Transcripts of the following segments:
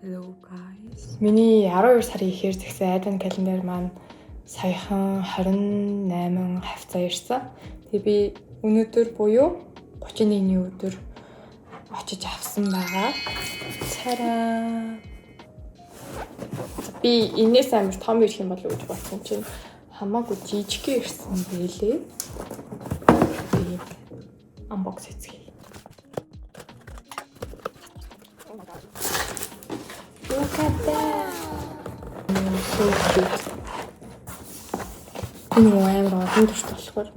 Hello guys. Миний 12 сарын ихээр зэгсэн advent calendar маань саяхан 28 хавцаа ирсэн. Тэгээ би өнөөдөр буюу 31-ний өдөр очиж авсан байгаа. Цараа. Би энэс амар том ирэх юм болов уу гэж бодсон чинь хамаагүй жижиг ирсэн байлээ. Би unbox хийцгээе. Look at that. So cute. Энэ амар олон төрт болохоор.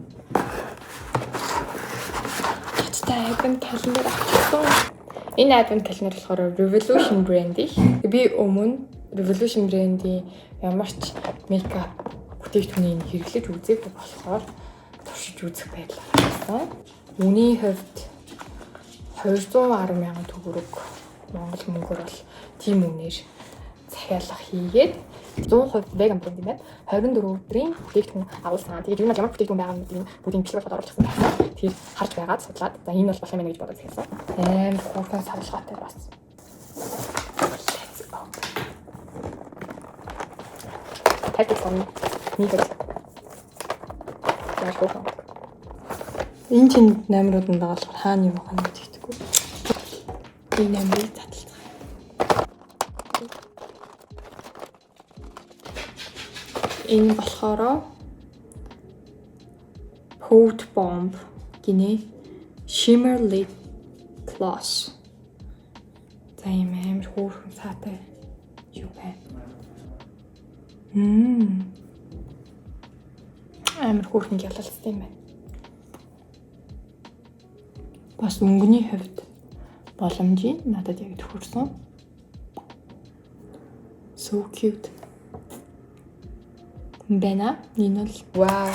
Хаттай advent calendar авчихсан. Энэ advent calendar болохоор Revolution брэнд их. Би өмнө Revolution брэндийн ямар ч мейкап бүтээгдэхүүнийг хэрэглэж үзээгүй болохоор туршиж үзэх байдлаар авсан. Үүний хувьд 210,000 төгрөг Монгол мөнгөөр бол тийм үнээр захиалга хийгээд 100% vegan брэнд юм байна. 24 өдрийн бүтээгдэхүүн агуулсан. Тэгээд юу ямар бүтээгдэхүүн байгаа нь бүгдийн бичлэг болоод оруулсан байна. Тэгэхээр харж байгаад судлаад за энэ бол болох юм байна гэж бодож захиалсан. Амар хурдан савлгаатай бас. Let's go. Тагтсан нийлээ. Яаж болох вэ? Энэ чинь номерууд нь дагалгал хаана юу хана гэдэггүй. Энэ номерыг таталцгаа. Энэ болохоор Pot Bomb гинэ Shimmer Lip Gloss. За юм амар хөөрхөн саатай юу байна. Амар хөөрхөн ялалцсан юм байна. Бас мөнгөний хувьд боломжийн надад яг төхөрсөн. So cute. Бэна нинол вау.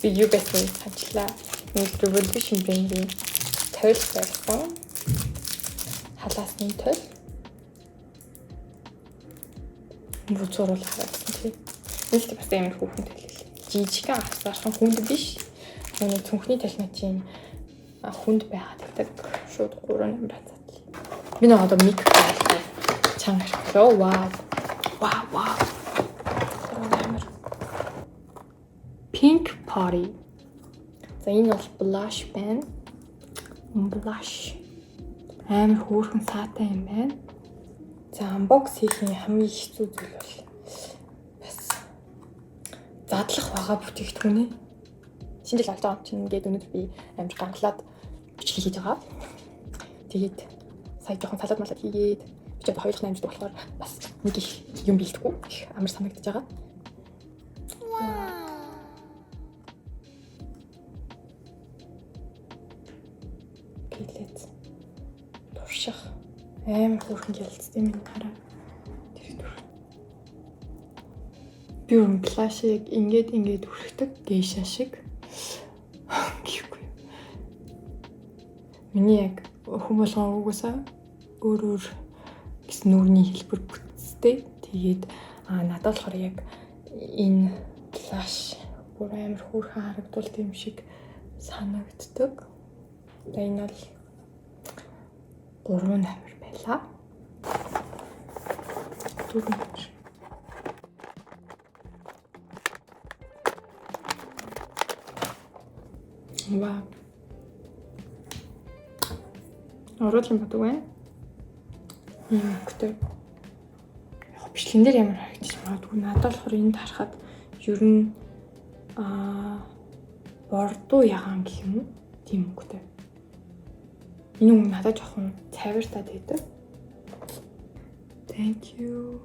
Би юу байсан хачлаа. Нэг Revolution брэндийн тойл байсан. Халаасны тойл. Бүцуурал харагдсан тийм. Нийт бас амар хүүхэн тойл. Жижигхэн авсаархан хүнд биш. Миний цүнхний талмачийн хүнд байгаад гэдэг шууд 3 номер хацаад. Би нэг одоо мик байлаа. Чанга шоу вау. Вау. Pink Party. За энэ бол blush байна. Blush. Амар хөөрхөн саатай юм байна. За unbox хийхин хамгийн хэцүү зүйл бол бас задлах байгаа бүтээгдэхүүн. Шинжил олж байгаа чинь ингээд өнөөдөр би амар гангалаад бичлэг хийж байгаа. Тэгээд сая жоохон салаад малаад хийгээд би ч одоо 2 амжилт болохоор бас нэг их юм бэлдэхгүй их амар санагдаж байгаа. Let's турших амар хөөрхөн ялцсан юм хараа. Тэр түр. Би юм плашиг ингээд хүрхдэг гейша шиг. Гихгүй. Миний яг хүн болгон угсаа өөр гэсэн нүрийн хэлбэр бүтцтэй. Тэгээд надад болохоор яг энэ плаш бүр амар хөөрхөн харагдвал тийм шиг санагддаг. Энэ бол 3 номер байлаа. 4 номер. Вау. Ороод юм бодов уу? Гэдэг. Яг бичлэгэн дээр ямар харагдчих магадгүй. Надад болохоор энд харахад ер нь бордоо ягаан гэх юм уу? Тийм үгтэй. Энэ үг надад жоохон цайвартаад байдаг. Thank you.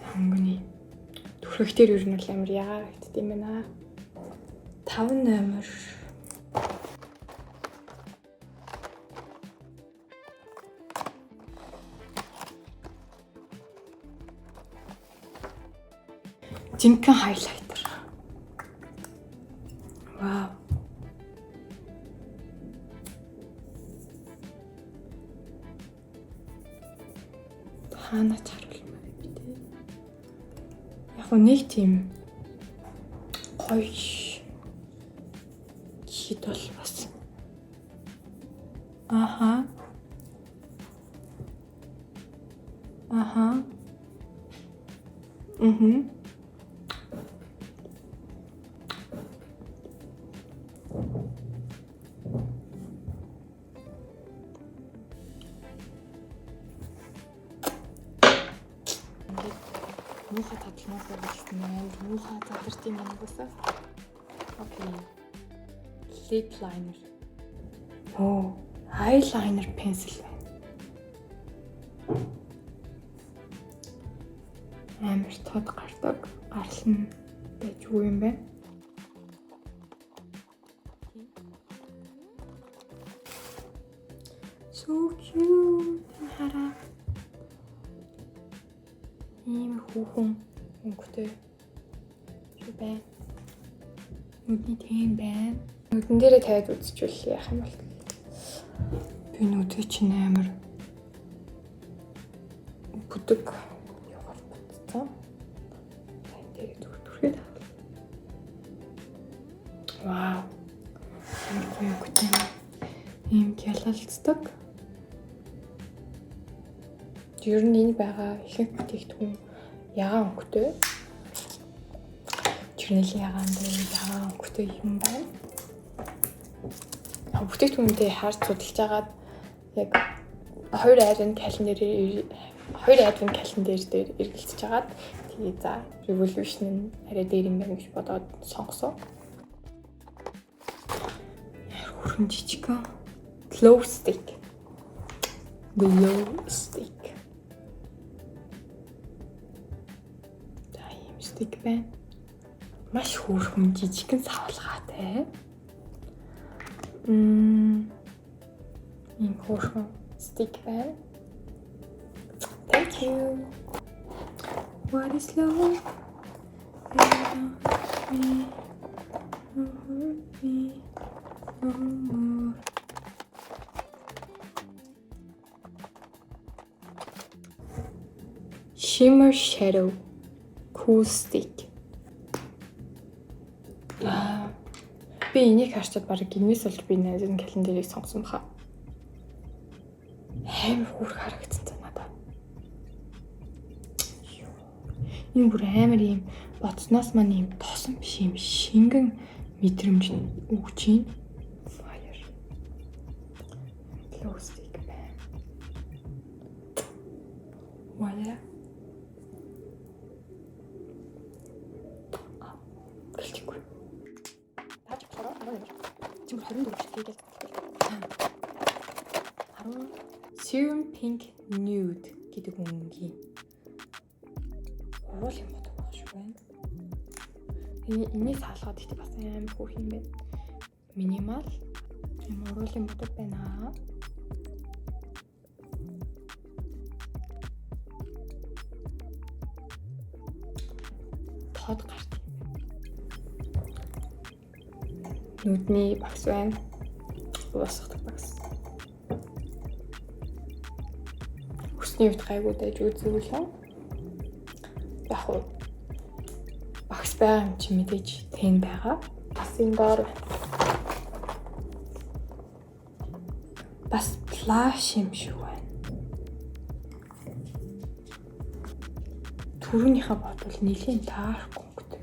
Ханганы төрхөөр ер нь л амар яагаад гэдэг юм байна. 5 номер. Жинхэнэ хайлайтер. Вау. Хаана чаруулмаар би дээ. Яг нэг тийм гоё хит бол бас. Аха. Муухай татланаас болчихсон байна. Муухай задарчийн юм басаа. Окей. Lip liner. Оо, eyeliner pencil байна. Амар тод гардаг. Гарал нь байж юу юм бэ? So cute. Хараа. Ийм хүүхэн өнгөтэй юу бэ? Нүдний тэм байна. Нүдэн дээрээ тавиад үзчихвэл яах юм бол. Би нүдээ чинь амар бүдэг яваад бодсон. Тань дээр зүрхгээд. Вау. Ийм өнгөтэй. Ийм гялалцдаг. Ер нь энэ байгаа ихэнх бүтээгдэхүүн ягаан өнгөтэй. Чирнэлийн ягаан дээр ягаан өнгөтэй юм байна. Бүтээгдэхүүнтэй харж судалж агаад яг 2 адвент календар дээр эргэлзэж агаад тэгээ за Revolution нь арай дээр юм байна гэж бодоод сонгосон. Хөрхөн жижигхэн glow stick. Стик байна. Маш хөөрхөн жижигхэн савлгаатай. Ийм хөөрхөн стик байна. Thank you. What is love? Shimmer shadow. Cool stick. Би энийг харчаад бараг гинээс болж би найзын календарыг сонгосон баха. Амар хөөрх харагдсан цаа надад. Энэ бүр амар юм боцноос маань юм тосон биш юм шингэн мэдрэмж өгч юм. Fire. Glow stick байна. Voilà. Serum Pink Nude гэдэг үнгийн уул юм бодох шүү байна. Энийг салгаад ихтэй бас амар хөөрх юм байна. Минимал юм уул юм бодох байна. Тод гарт. Нүдний багс байна. Уусгах багс. Өсний үед гайгүй дайж үзүүлээ. Яг уу багс байгаа юм чи мэдээж тэн байгаа. Бас энэ доор бас флаш юм шүү байна. Түрүүнийхээ бодвол нэлийн dark өнгөтэй.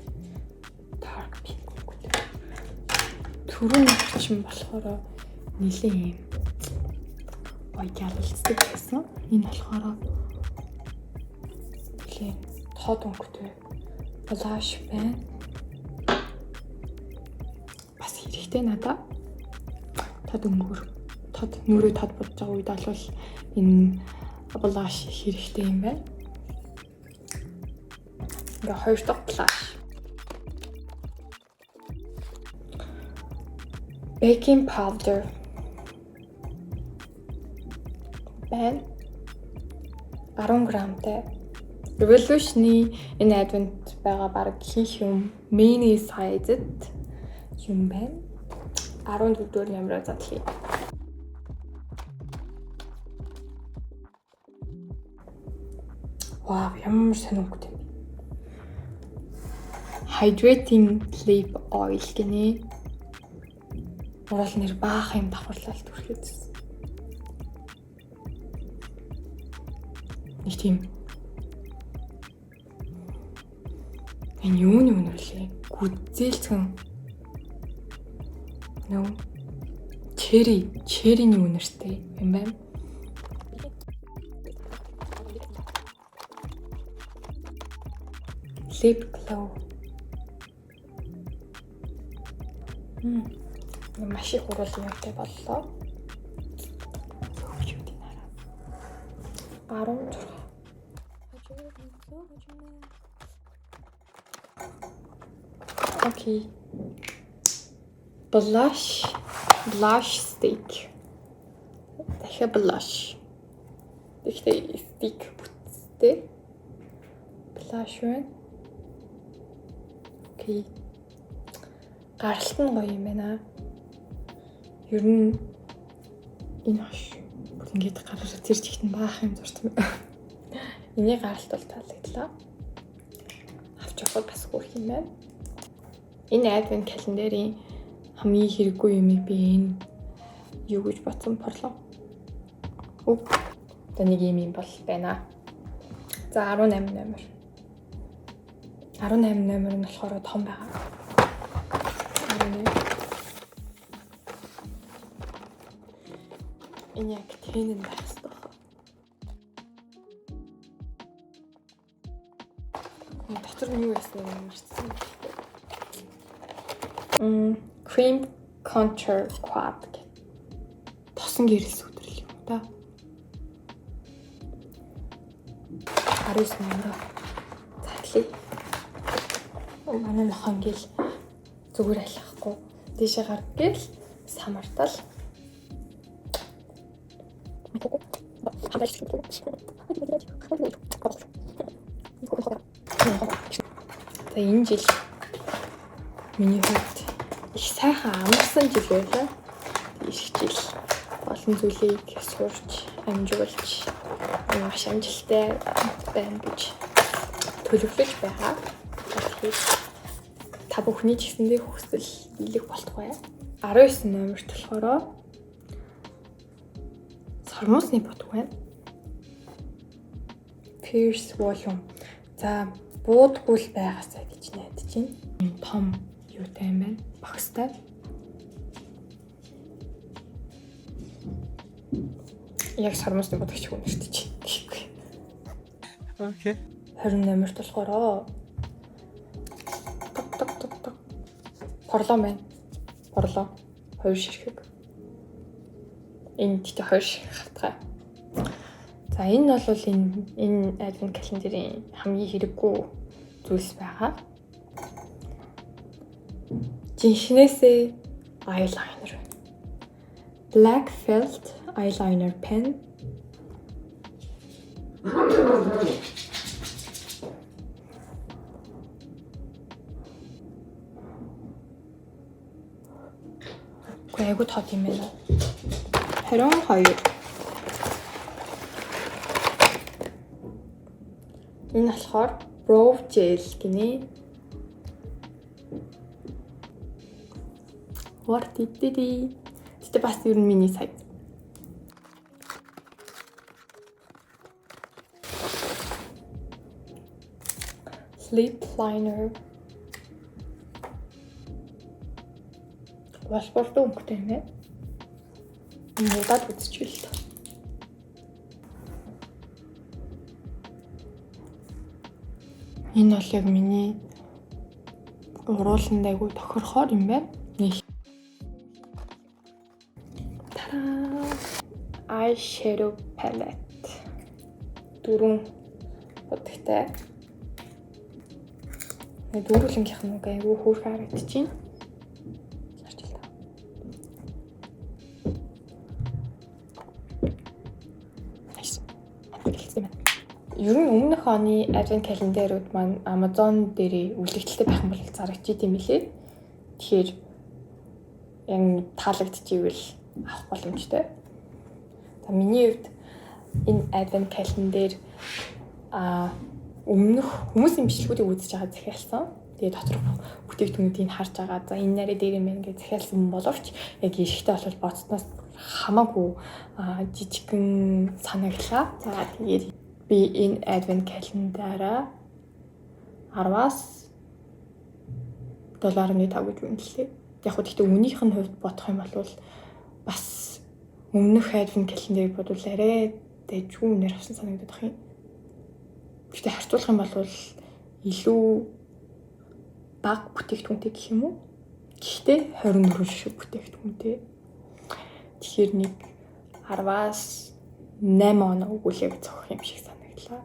Dark pink өнгөтэй. Түрүүний чинь болохоор нэлийн юм гялалцдаг байсан. Энэ болохоор нэлийн тод өнгөтэй blush байна. Бас хэрэгтэй надад. Тод өнгөөр тод нүрээ тод бодож байгаа үед бол энэ blush хэрэгтэй юм байна. Ингээ хоёр дахь blush. Baking powder. Байна. 10 грамтай. Revolution-ы энэ advent байгаа баг хийх юм mini size-д юм байна. 14-р нэмрээ задлаа. Вау, ямар сонирхолтой юм. Hydrating lip oil гинэ. Уул нэр баах юм давхарлалт үргэлжлүүлсэн. Нэг тийм Энэ юуны үнэрлээ? Гүзээлцэн. Нөө черryний үнэртэй юм байна. Lip glow. Маш их хурлын явтай боллоо. Зөвхөн хараа. 16. Окей. Blush stick. Дахиад blush. Тэгтээ stick бүтцтэй. Blush байна. Окей. Гаралт нь гоё юм байна. Ер нь энэ хаш. Ингээд гараар зэрч ихтэн баах юм зурсан. Эний гаралт бол таалагдлаа. Авч явах бас хөөх юм байна. Энэ advent календарийн хамгийн хэрэггүй юм би энэ юу гэж бодсон борлоо. Одоо нэг юм бол байна. За 18 номер. 18 номер нь болохоор том байгаа. Энэ яг тэнэн байх хэрэгтэй байна. Дотор нь юу байсан юм марцсан. Cream contour quad гэх. Тосон гэрэлс өдрөл юм да. 19 номер. Затлаа. Манай мохон гэл зүгээр алхахгүй. Дээшээ гарах гээл самартал. За энэ жил миний хувьд их сайхан амарсан жил байлаа. Ирэх жил олон зүйлийг сурч, амжуулж, маш амжилттай байна гэж төлөвлөж байгаа. Тэгэхээр та бүхний ч гэсэндээ хүсэл биелэх болтугай. 19 номерт болохоор сормосны бодг байна. Fierce volume. За буудгүй л байгаасаа гэж найдаж байна. Том юутай юм байна? Багстай. Яг сормосны бодг ч үнэртэж байна. Окей. 20 номерт болохоор Порлоо байна. Порлоо. 2 ширхэг. Энэ тийм 2 ширхэг хавтгай. За энэ бол энэ advent календарийн хамгийн хэрэггүй зүйлс байгаа. Жинхнээсээ eyeliner. Black felt eyeliner pen. Айгуу тод юм байна. 22. Энэ болохоор brow gel гинэ. What did it? Тэ бас ер нь миний сайз. Lip liner. Спорт өнгөтэй юм ээ. Удаад үзчихвэл та. Энэ бол яг миний урууланд айгу тохирохоор юм байна. Тараа. Eyeshadow palette. 4 бодогтой. Дөрвөлнгийнх нь айгу хөөрхөн харагдчихээн. Ер нь өмнөх оны advent календарууд маань Amazon дээр үлдэгдэлтэй байх юм бол зарагдчих юм билээ. Тэгэхээр яг таалагдчихвэл авах боломжтой. За миний хувьд энэ advent календар өмнөх хүмүүсийн бичлэгүүдийг үзэж байгаа захиалсан. Тэгээ доторх бүтээгдэхүүнүүдийг харж байгаа. За энэ нарийн дээр юм байна гэж захиалсан боловч яг ирэхтэй бол бодсноос хамаагүй жижигхэн санагдлаа. За тэгээд би энэ advent календараа 10-аас $7.5 гэж үнэлээ. Яг хөө гэхдээ үнийх нь хувьд бодох юм бол бас өмнөх Advent calendar бодвол арай дэжгүй үнээр авсан санагдах юм. Гэхдээ харьцуулах юм бол илүү бага бүтээгдэхүүнтэй гэх юм уу? Гэхдээ 24 шиг бүтээгдэхүүнтэй. Тэгэхээр нэг 10-аас 8 оноо өгүүлэг зогсох юм шиг санагдлаа.